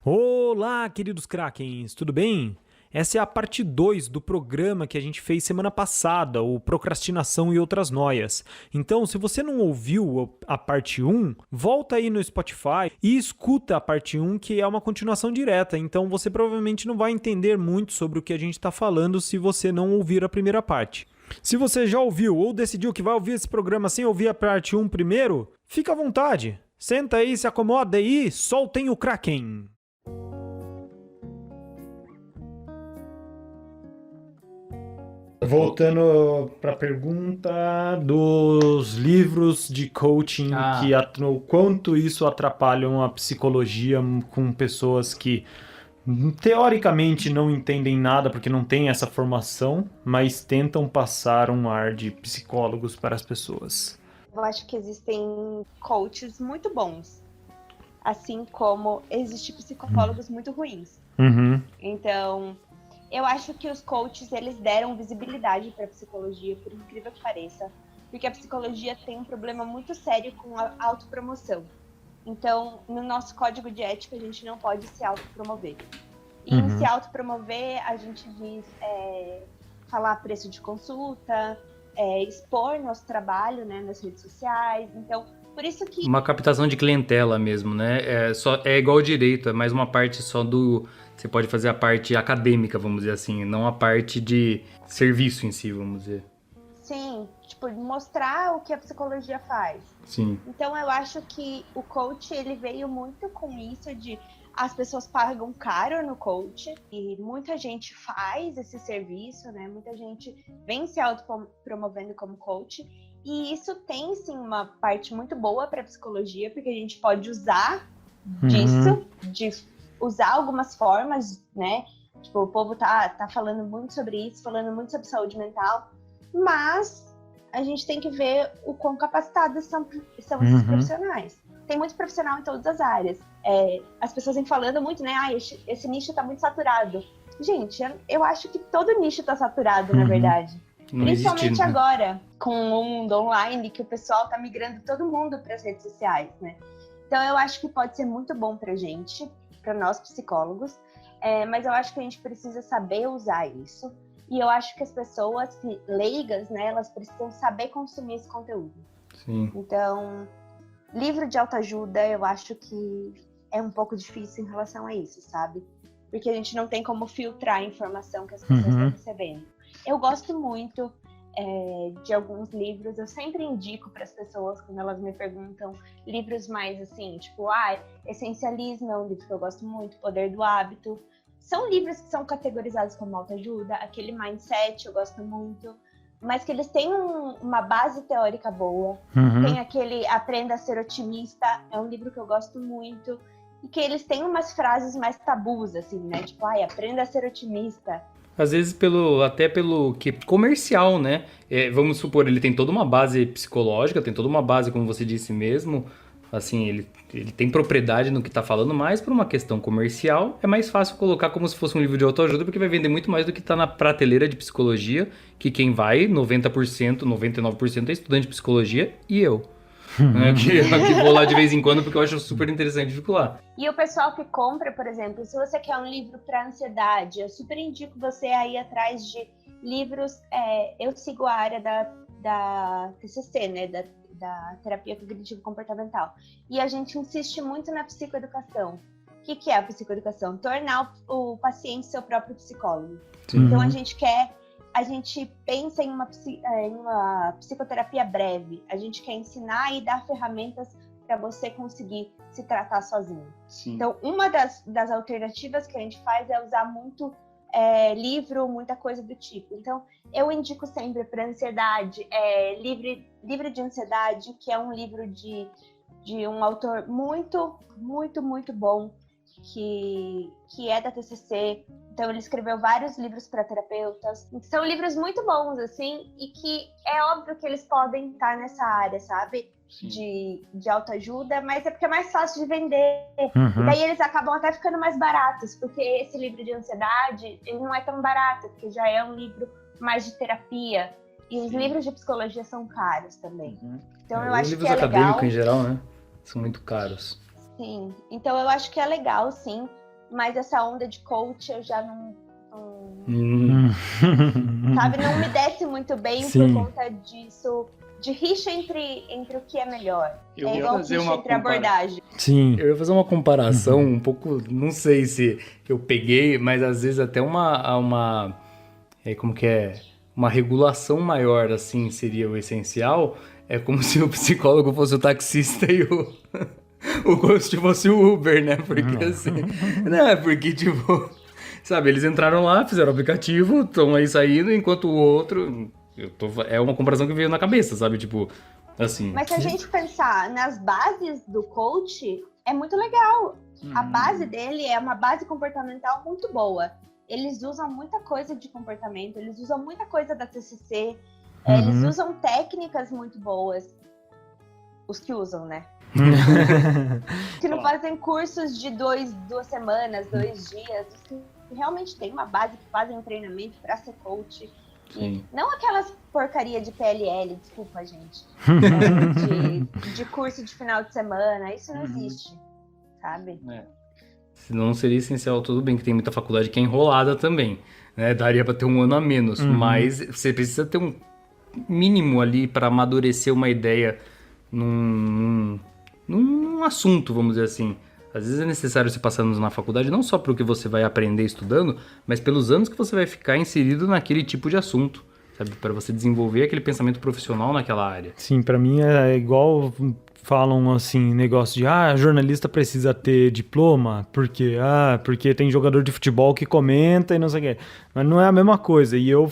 Olá, queridos Krakens, tudo bem? Essa é a parte 2 do programa que a gente fez semana passada, o Procrastinação e Outras Noias. Então, se você não ouviu a parte 1, volta aí no Spotify e escuta a parte 1, que é uma continuação direta. Então, você provavelmente não vai entender muito sobre o que a gente está falando se você não ouvir a primeira parte. Se você já ouviu ou decidiu que vai ouvir esse programa sem ouvir a parte 1 primeiro, fica à vontade. Senta aí, se acomoda aí, soltem o Kraken! Voltando para a pergunta dos livros de coaching, o quanto isso atrapalha a psicologia com pessoas que teoricamente não entendem nada porque não têm essa formação, mas tentam passar um ar de psicólogos para as pessoas. Eu acho que existem coaches muito bons, assim como existem psicólogos muito ruins. Uhum. Então, eu acho que os coaches, eles deram visibilidade para a psicologia, por incrível que pareça, porque a psicologia tem um problema muito sério com a autopromoção. Então, no nosso código de ética, a gente não pode se autopromover. E em se autopromover, a gente diz falar preço de consulta, expor nosso trabalho, né, nas redes sociais. Então, por isso que... Uma captação de clientela mesmo, né? É igual direito, é mais uma parte só do... Você pode fazer a parte acadêmica, vamos dizer assim, não a parte de serviço em si, vamos dizer. Sim, tipo, mostrar o que a psicologia faz. Sim. Então, eu acho que o coach, ele veio muito com isso de... As pessoas pagam caro no coach e muita gente faz esse serviço, né? Muita gente vem se autopromovendo como coach. E isso tem, sim, uma parte muito boa para a psicologia, porque a gente pode usar disso, de usar algumas formas, né? Tipo, o povo tá falando muito sobre isso, falando muito sobre saúde mental, mas a gente tem que ver o quão capacitados são esses profissionais. Tem muito profissional em todas as áreas. As pessoas vêm falando muito, né? Esse nicho tá muito saturado. Gente, eu acho que todo nicho tá saturado, na verdade. Não Principalmente existe, né? agora, com o mundo online, que o pessoal tá migrando todo mundo para as redes sociais, né? Então, eu acho que pode ser muito bom pra gente, para nós psicólogos, mas eu acho que a gente precisa saber usar isso. E eu acho que as pessoas leigas, né, elas precisam saber consumir esse conteúdo. Sim. Então, livro de autoajuda, eu acho que é um pouco difícil em relação a isso, sabe? Porque a gente não tem como filtrar a informação que as pessoas estão recebendo. Eu gosto muito de alguns livros, eu sempre indico para as pessoas, quando elas me perguntam, livros mais assim, tipo, Essencialismo é um livro que eu gosto muito, Poder do Hábito. São livros que são categorizados como autoajuda, aquele Mindset eu gosto muito, mas que eles têm uma base teórica boa. Tem aquele Aprenda a Ser Otimista, é um livro que eu gosto muito, e que eles têm umas frases mais tabus, assim, né? Tipo, aprenda a ser otimista. Às vezes até pelo que comercial, né? Vamos supor, ele tem toda uma base psicológica, tem toda uma base, como você disse mesmo, assim, ele tem propriedade no que tá falando, mas por uma questão comercial é mais fácil colocar como se fosse um livro de autoajuda, porque vai vender muito mais do que tá na prateleira de psicologia, que quem vai, 90%, 99% é estudante de psicologia e eu. Que vou lá de vez em quando porque eu acho super interessante ficar lá. E o pessoal que compra, por exemplo, se você quer um livro para ansiedade, eu super indico você a ir atrás de livros. Eu sigo a área da TCC, né, da terapia cognitivo-comportamental. E a gente insiste muito na psicoeducação. O que é a psicoeducação? Tornar o paciente seu próprio psicólogo. Sim. Então a gente pensa em uma psicoterapia breve. A gente quer ensinar e dar ferramentas para você conseguir se tratar sozinho. Sim. Então, uma das alternativas que a gente faz é usar muito livro, muita coisa do tipo. Então, eu indico sempre para ansiedade, Livre de Ansiedade, que é um livro de um autor muito, muito, muito bom, que é da TCC. Então, ele escreveu vários livros para terapeutas. São livros muito bons, assim, e que é óbvio que eles podem estar nessa área, sabe? De autoajuda, mas é porque é mais fácil de vender. E daí eles acabam até ficando mais baratos, porque esse livro de ansiedade, ele não é tão barato, porque já é um livro mais de terapia. E os livros de psicologia são caros também. Então, eu acho que é legal. Os livros acadêmicos, em geral, né? São muito caros. Sim, então eu acho que é legal, sim, mas essa onda de coach eu já sabe, não me desce muito bem Sim. por conta disso, de rixa entre o que é melhor. Eu É ia igual fazer rixa uma entre abordagem. Sim. Eu ia fazer uma comparação um pouco, não sei se eu peguei, mas às vezes até como que é? Uma regulação maior, assim, seria o essencial. É como se o psicólogo fosse o taxista e o coach fosse o Uber, né? Porque assim, né? Porque tipo, sabe, eles entraram lá, fizeram o aplicativo, estão aí saindo, enquanto o outro, é uma comparação que veio na cabeça, sabe? Tipo, assim. Mas se a gente pensar nas bases do coach, é muito legal. A base dele é uma base comportamental muito boa. Eles usam muita coisa de comportamento, eles usam muita coisa da TCC, eles usam técnicas muito boas. Os que usam, né? Que não fazem cursos de 2 semanas, 2 dias. Os que realmente têm uma base, que fazem um treinamento para ser coach. Sim. Não aquelas porcaria de PLL, desculpa, gente. De curso de final de semana. Isso não existe, sabe? Senão seria essencial, tudo bem que tem muita faculdade que é enrolada também, né? Daria para ter um ano a menos, mas você precisa ter um mínimo ali para amadurecer uma ideia num assunto, vamos dizer assim. Às vezes é necessário você passar anos na faculdade, não só pelo que você vai aprender estudando, mas pelos anos que você vai ficar inserido naquele tipo de assunto, sabe? Para você desenvolver aquele pensamento profissional naquela área. Sim, pra mim é igual falam assim, negócio de jornalista precisa ter diploma, porque tem jogador de futebol que comenta e não sei o quê. Mas não é a mesma coisa. E eu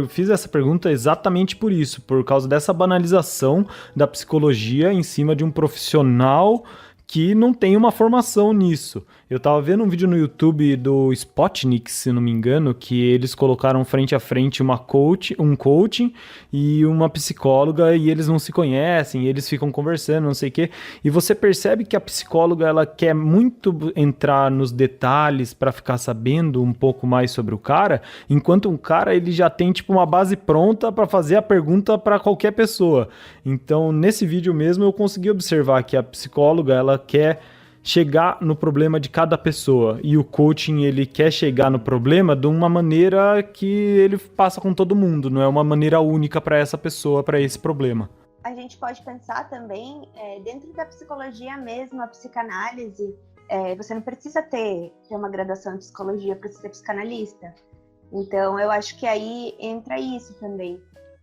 fiz essa pergunta exatamente por isso, por causa dessa banalização da psicologia em cima de um profissional que não tem uma formação nisso. Eu tava vendo um vídeo no YouTube do Spotnik, se não me engano, que eles colocaram frente a frente um coaching e uma psicóloga, e eles não se conhecem, e eles ficam conversando, não sei o quê. E você percebe que a psicóloga, ela quer muito entrar nos detalhes para ficar sabendo um pouco mais sobre o cara, enquanto um cara, ele já tem tipo uma base pronta para fazer a pergunta para qualquer pessoa. Então, nesse vídeo mesmo, eu consegui observar que a psicóloga, ela quer chegar no problema de cada pessoa, e o coaching, ele quer chegar no problema de uma maneira que ele passa com todo mundo, não é uma maneira única para essa pessoa, para esse problema. A gente pode pensar também, dentro da psicologia mesmo, a psicanálise, você não precisa ter uma graduação em psicologia para ser psicanalista. Então, eu acho que aí entra isso também.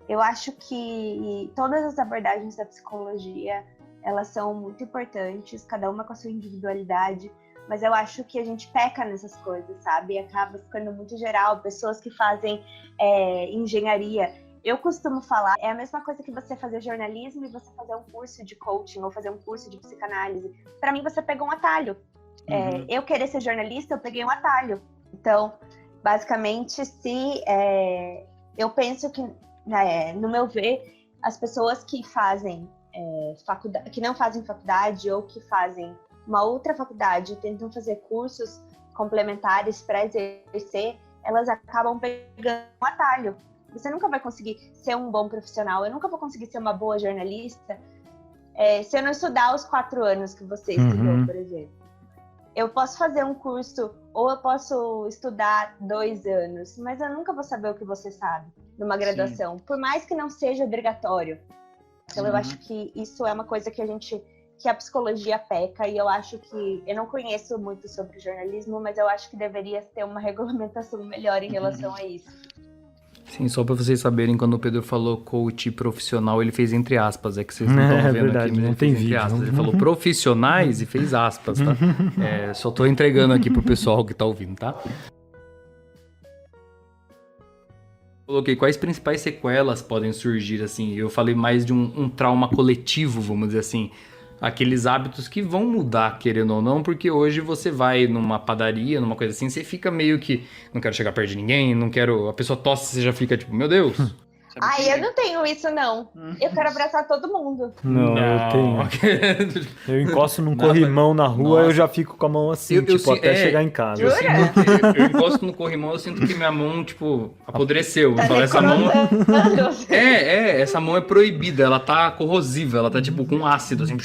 Eu acho que todas as abordagens da psicologia, elas são muito importantes, cada uma com a sua individualidade, mas eu acho que a gente peca nessas coisas, sabe? Acaba ficando muito geral, pessoas que fazem engenharia. Eu costumo falar, é a mesma coisa que você fazer jornalismo e você fazer um curso de coaching ou fazer um curso de psicanálise. Para mim, você pegou um atalho. Eu querer ser jornalista, eu peguei um atalho. Então, basicamente, eu penso que, no meu ver, as pessoas que fazem faculdade, que não fazem faculdade ou que fazem uma outra faculdade e tentam fazer cursos complementares para exercer, elas acabam pegando um atalho. Você nunca vai conseguir ser um bom profissional, eu nunca vou conseguir ser uma boa jornalista se eu não estudar os 4 anos que você estudou, por exemplo. Eu posso fazer um curso ou eu posso estudar 2 anos, mas eu nunca vou saber o que você sabe numa graduação, por mais que não seja obrigatório. Então, eu acho que isso é uma coisa que a psicologia peca, e eu acho que, eu não conheço muito sobre jornalismo, mas eu acho que deveria ter uma regulamentação melhor em relação a isso. Sim, só para vocês saberem, quando o Pedro falou coach profissional, ele fez entre aspas, é que vocês não estão vendo verdade, aqui, mas não ele tem fez entre vídeo. aspas. Ele falou profissionais e fez aspas, tá? Só tô entregando aqui pro pessoal que tá ouvindo, tá? Coloquei quais principais sequelas podem surgir, assim, eu falei mais de um trauma coletivo, vamos dizer assim, aqueles hábitos que vão mudar, querendo ou não, porque hoje você vai numa padaria, numa coisa assim, você fica meio que, não quero chegar perto de ninguém, a pessoa tosse, você já fica tipo, meu Deus. Eu não tenho isso, não. Eu quero abraçar todo mundo. Não, eu tenho. Eu encosto num corrimão na rua, eu já fico com a mão assim, até chegar em casa. Eu encosto no corrimão, eu sinto que minha mão, tipo, apodreceu. Essa mão... essa mão é proibida, ela tá corrosiva, ela tá, tipo, com ácido, assim.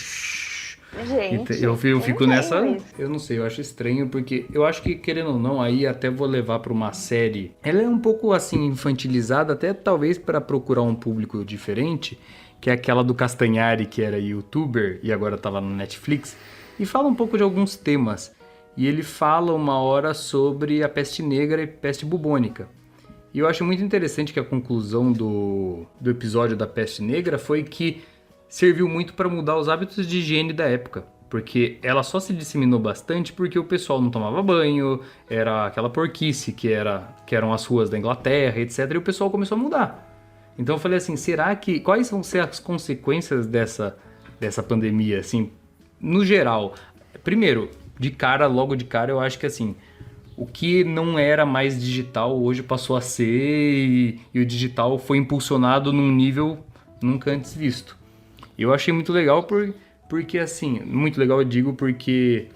Gente, Eu eu fico não nessa. tenho isso. Eu não sei, eu acho estranho, porque eu acho que, querendo ou não, aí até vou levar pra uma série. Ela é um pouco assim, infantilizada, até talvez pra procurar um público diferente, que é aquela do Castanhari, que era youtuber e agora tá lá no Netflix, e fala um pouco de alguns temas. E ele fala uma hora sobre a peste negra e peste bubônica. E eu acho muito interessante que a conclusão do episódio da peste negra foi que serviu muito para mudar os hábitos de higiene da época. Porque ela só se disseminou bastante porque o pessoal não tomava banho, era aquela porquice que eram as ruas da Inglaterra, etc. E o pessoal começou a mudar. Então eu falei assim, quais vão ser as consequências dessa pandemia, assim, no geral? Primeiro, logo de cara, eu acho que assim, o que não era mais digital hoje passou a ser e o digital foi impulsionado num nível nunca antes visto. E eu achei muito legal porque assim, muito legal eu digo porque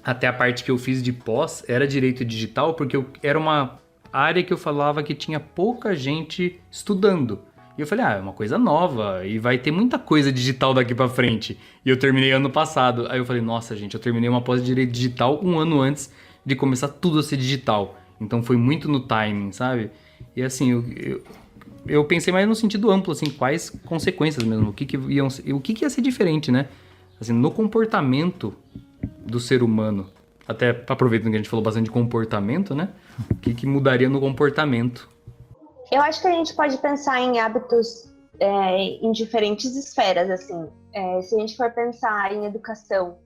até a parte que eu fiz de pós era direito digital, porque era uma área que eu falava que tinha pouca gente estudando. E eu falei, é uma coisa nova e vai ter muita coisa digital daqui pra frente. E eu terminei ano passado. Aí eu falei, nossa gente, eu terminei uma pós de direito digital um ano antes de começar tudo a ser digital. Então foi muito no timing, sabe? E assim, eu pensei mais no sentido amplo, assim, quais consequências mesmo, o que ia ser diferente, né? Assim, no comportamento do ser humano. Até aproveitando que a gente falou bastante de comportamento, né? O que mudaria no comportamento? Eu acho que a gente pode pensar em hábitos em diferentes esferas, assim. Se a gente for pensar em educação,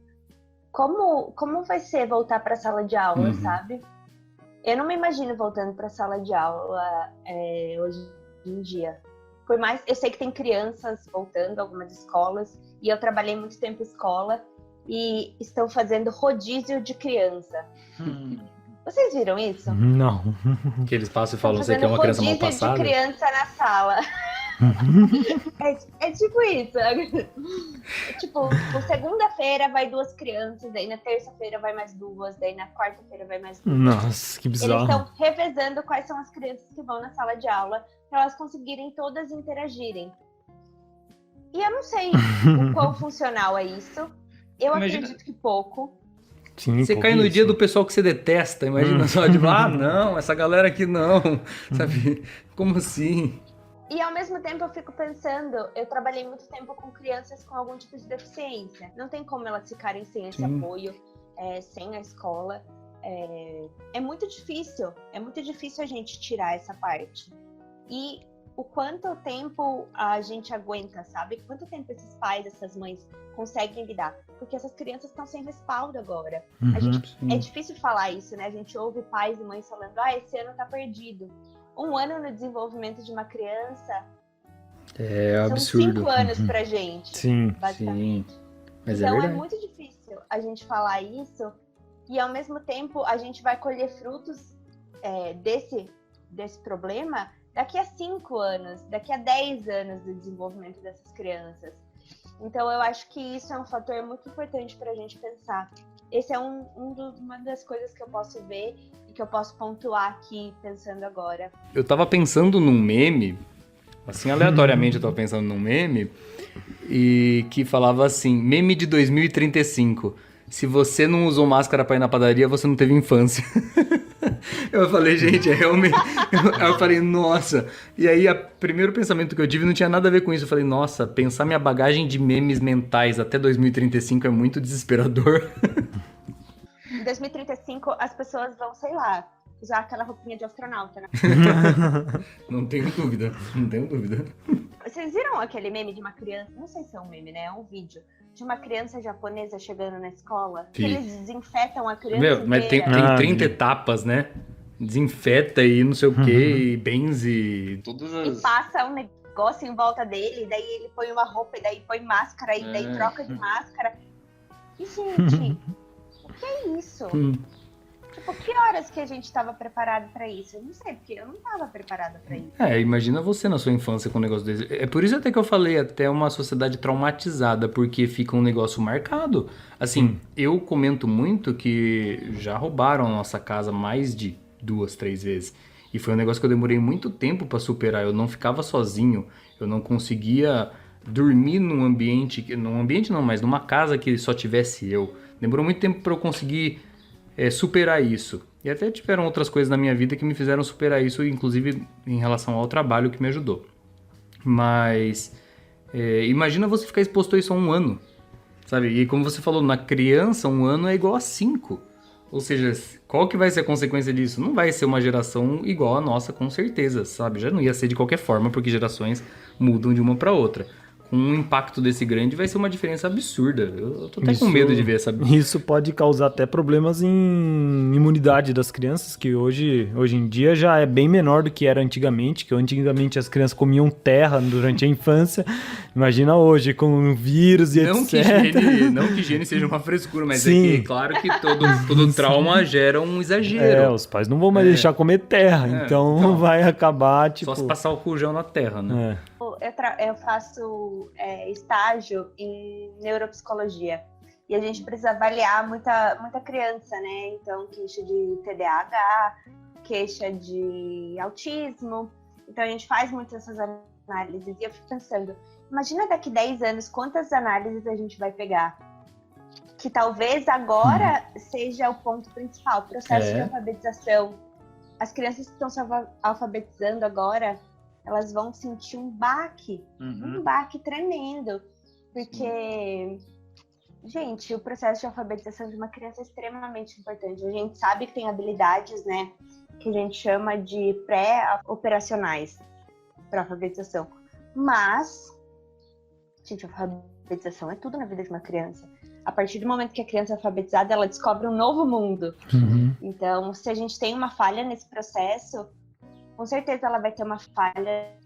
como vai ser voltar para a sala de aula, sabe? Eu não me imagino voltando para a sala de aula hoje em dia. Por mais, eu sei que tem crianças voltando, algumas escolas, e eu trabalhei muito tempo em escola, e estão fazendo rodízio de criança. Vocês viram isso? Não. Que eles passam e falam, você quer uma criança mal Rodízio passada? de criança na sala. É tipo isso. Tipo, segunda-feira vai 2 crianças, daí na terça-feira vai mais 2, daí na quarta-feira vai mais 2. Nossa, que Eles bizarro. estão revezando quais são as crianças que vão na sala de aula para elas conseguirem todas interagirem. E eu não sei o quão funcional é isso. Eu acredito que pouco. Sim, Você cai no dia do pessoal que você detesta, imagina só, tipo, não, essa galera aqui não, sabe? Como assim? E ao mesmo tempo eu fico pensando, eu trabalhei muito tempo com crianças com algum tipo de deficiência. Não tem como elas ficarem sem esse apoio, sem a escola. É muito difícil a gente tirar essa parte. E o quanto tempo a gente aguenta, sabe? Quanto tempo esses pais, essas mães conseguem lidar? Porque essas crianças estão sem respaldo agora. É difícil falar isso, né? A gente ouve pais e mães falando, esse ano tá perdido. 1 ano no desenvolvimento de uma criança é são absurdo. 5 anos pra gente, Sim, basicamente. Sim. Mas então é muito difícil a gente falar isso e ao mesmo tempo a gente vai colher frutos desse problema daqui a 5 anos, daqui a 10 anos do desenvolvimento dessas crianças. Então eu acho que isso é um fator muito importante pra gente pensar. Esse é uma das coisas que eu posso ver e que eu posso pontuar aqui, pensando agora. Eu tava pensando num meme, assim, aleatoriamente eu tava pensando num meme, e que falava assim, meme de 2035, se você não usou máscara pra ir na padaria, você não teve infância. Eu falei, gente, é realmente... Eu falei, nossa. E aí, o primeiro pensamento que eu tive não tinha nada a ver com isso. Eu falei, nossa, pensar minha bagagem de memes mentais até 2035 é muito desesperador. Em 2035, as pessoas vão, sei lá, usar aquela roupinha de astronauta, né? Não tenho dúvida. Vocês viram aquele meme de uma criança? Não sei se é um meme, né? É um vídeo. De uma criança japonesa chegando na escola. Que eles desinfetam a criança Mas tem inteira. 30 etapas, né? Desinfeta e não sei o que, e benze. Todas as... E passa um negócio em volta dele, daí ele põe uma roupa, e daí põe máscara, e daí troca de máscara. E, gente, o que é isso? Tipo, que horas que a gente estava preparado pra isso? Eu não sei, porque eu não estava preparada pra isso. Imagina você na sua infância com um negócio desse. É por isso até que eu falei, até uma sociedade traumatizada, porque fica um negócio marcado. Assim, eu comento muito que já roubaram a nossa casa mais de 2, 3 vezes. E foi um negócio que eu demorei muito tempo pra superar. Eu não ficava sozinho, eu não conseguia dormir num ambiente não, mas numa casa que só tivesse eu. Demorou muito tempo para eu conseguir superar isso. E até tiveram outras coisas na minha vida que me fizeram superar isso, inclusive em relação ao trabalho, que me ajudou. Mas imagina você ficar exposto a isso há um ano, sabe? E como você falou, na criança, um ano é igual a 5. Ou seja, qual que vai ser a consequência disso? Não vai ser uma geração igual a nossa, com certeza, sabe? Já não ia ser de qualquer forma, porque gerações mudam de uma para outra. Com um impacto desse grande, vai ser uma diferença absurda. Eu tô até com medo de ver, sabe? Isso pode causar até problemas em imunidade das crianças, que hoje em dia já é bem menor do que era antigamente, que antigamente as crianças comiam terra durante a infância. Imagina hoje, com vírus e não etc. Não que higiene seja uma frescura, mas Sim. é que, claro que todo trauma gera um exagero. Os pais não vão mais deixar comer terra, então vai acabar, tipo... Só se passar o cujão na terra, né? Eu faço estágio em neuropsicologia e a gente precisa avaliar muita criança, né? Então, queixa de TDAH, queixa de autismo. Então, a gente faz muitas essas análises e eu fico pensando, imagina daqui 10 anos quantas análises a gente vai pegar. Que talvez agora seja o ponto principal, o processo de alfabetização. As crianças que estão se alfabetizando agora, elas vão sentir um baque tremendo, porque, gente, o processo de alfabetização de uma criança é extremamente importante. A gente sabe que tem habilidades, né, que a gente chama de pré-operacionais para alfabetização, mas, gente, a alfabetização é tudo na vida de uma criança. A partir do momento que a criança é alfabetizada, ela descobre um novo mundo. Então, se a gente tem uma falha nesse processo, com certeza ela vai ter uma falha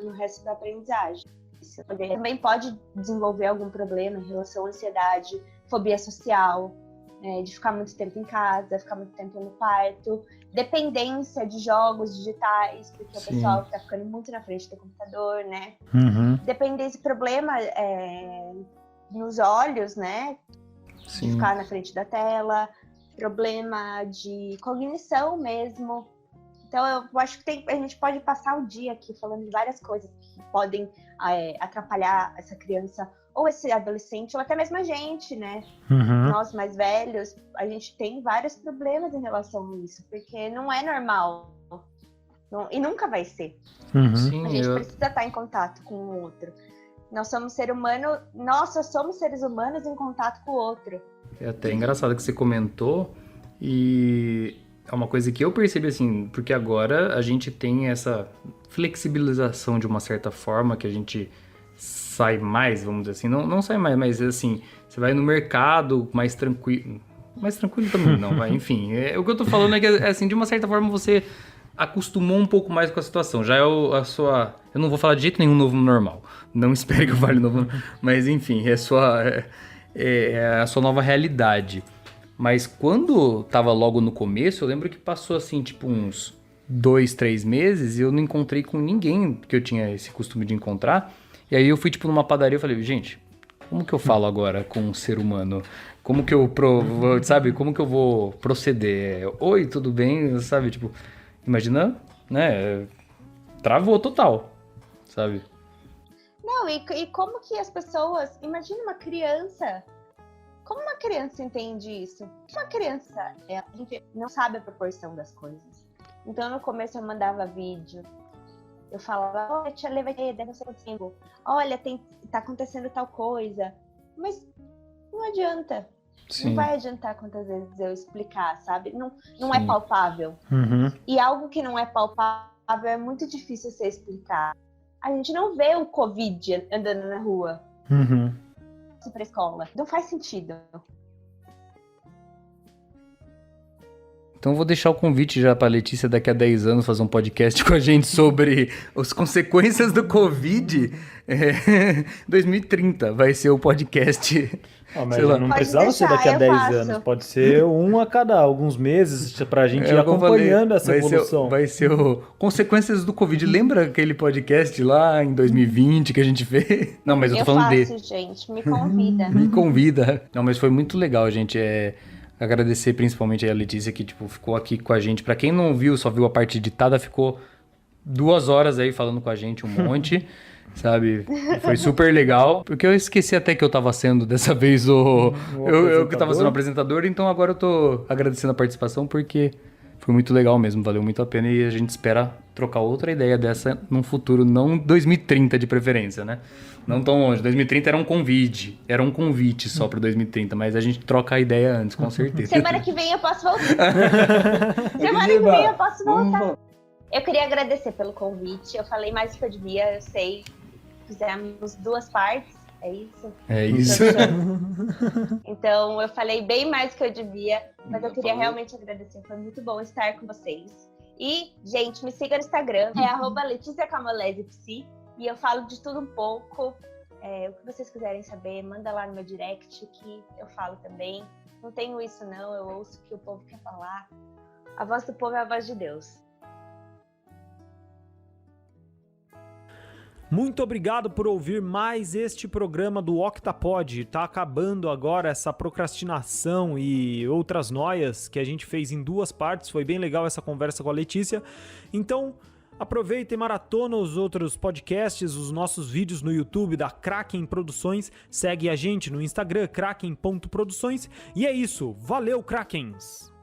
no resto da aprendizagem. Isso também pode desenvolver algum problema em relação à ansiedade, fobia social, de ficar muito tempo em casa, ficar muito tempo no quarto, dependência de jogos digitais, porque o pessoal está ficando muito na frente do computador, né? Dependência, problema nos olhos, né? De ficar na frente da tela, problema de cognição mesmo. Então, eu acho que a gente pode passar o dia aqui falando de várias coisas que podem atrapalhar essa criança ou esse adolescente, ou até mesmo a gente, né? Nós mais velhos, a gente tem vários problemas em relação a isso, porque não é normal. E nunca vai ser. Sim, a gente precisa estar em contato com o outro. Nós só somos seres humanos em contato com o outro. É até engraçado que você comentou, e é uma coisa que eu percebi assim, porque agora a gente tem essa flexibilização de uma certa forma, que a gente sai mais, vamos dizer assim, não sai mais, mas assim, você vai no mercado mais tranquilo também não, vai, enfim, o que eu tô falando é que assim, de uma certa forma você acostumou um pouco mais com a situação, já é eu não vou falar de jeito nenhum novo normal, não espere que eu fale novo, mas enfim, é a sua nova realidade. Mas quando tava logo no começo, eu lembro que passou assim, tipo uns 2, 3 meses e eu não encontrei com ninguém que eu tinha esse costume de encontrar. E aí eu fui tipo numa padaria e falei, gente, como que eu falo agora com um ser humano? Como que eu sabe, como que eu vou proceder? Oi, tudo bem? Sabe, tipo, imagina, né? Travou total, sabe? Não, e como que as pessoas, imagina uma criança. Como uma criança entende isso? Uma criança, a gente não sabe a proporção das coisas. Então, no começo eu mandava vídeo. Eu falava, olha, tia Lê vai ter, não sei consigo. Olha, tá acontecendo tal coisa. Mas não adianta. Sim. Não vai adiantar quantas vezes eu explicar, sabe? Não é palpável. E algo que não é palpável é muito difícil você explicar. A gente não vê o Covid andando na rua. Pra escola. Não faz sentido. Então eu vou deixar o convite já pra Letícia daqui a 10 anos fazer um podcast com a gente sobre as consequências do Covid. 2030 vai ser o podcast. Mas não precisava ser daqui a 10 anos. Pode ser um a cada alguns meses pra gente ir acompanhando essa evolução. Vai ser consequências do Covid. Lembra aquele podcast lá em 2020 que a gente fez? Não, mas eu tô falando dele. Gente, me convida. Me convida. Não, mas foi muito legal, gente. Agradecer principalmente a Letícia que tipo, ficou aqui com a gente. Pra quem não viu, só viu a parte editada, ficou 2 horas aí falando com a gente um monte. sabe? Foi super legal, porque eu esqueci até que eu tava sendo dessa vez eu que tava sendo o apresentador, então agora eu tô agradecendo a participação porque foi muito legal mesmo, valeu muito a pena e a gente espera trocar outra ideia dessa num futuro, não 2030 de preferência, né? Não tão longe. 2030 era um convite só para 2030, mas a gente troca a ideia antes, com certeza. Semana que vem eu posso voltar. Semana que vem eu posso voltar. Eu queria agradecer pelo convite. Eu falei mais do que eu devia, eu sei. Fizemos 2 partes, é isso? É isso. Então, eu falei bem mais do que eu devia, mas eu queria realmente agradecer. Foi muito bom estar com vocês. E, gente, me siga no Instagram, é @LeticiaCamolese.psi. E eu falo de tudo um pouco. O que vocês quiserem saber, manda lá no meu direct, que eu falo também. Não tenho isso não, eu ouço o que o povo quer falar. A voz do povo é a voz de Deus. Muito obrigado por ouvir mais este programa do Octapod. Tá acabando agora essa procrastinação e outras noias que a gente fez em 2 partes. Foi bem legal essa conversa com a Letícia. Então, aproveita e maratona os outros podcasts, os nossos vídeos no YouTube da Kraken Produções. Segue a gente no Instagram, kraken.produções. E é isso. Valeu, Krakens!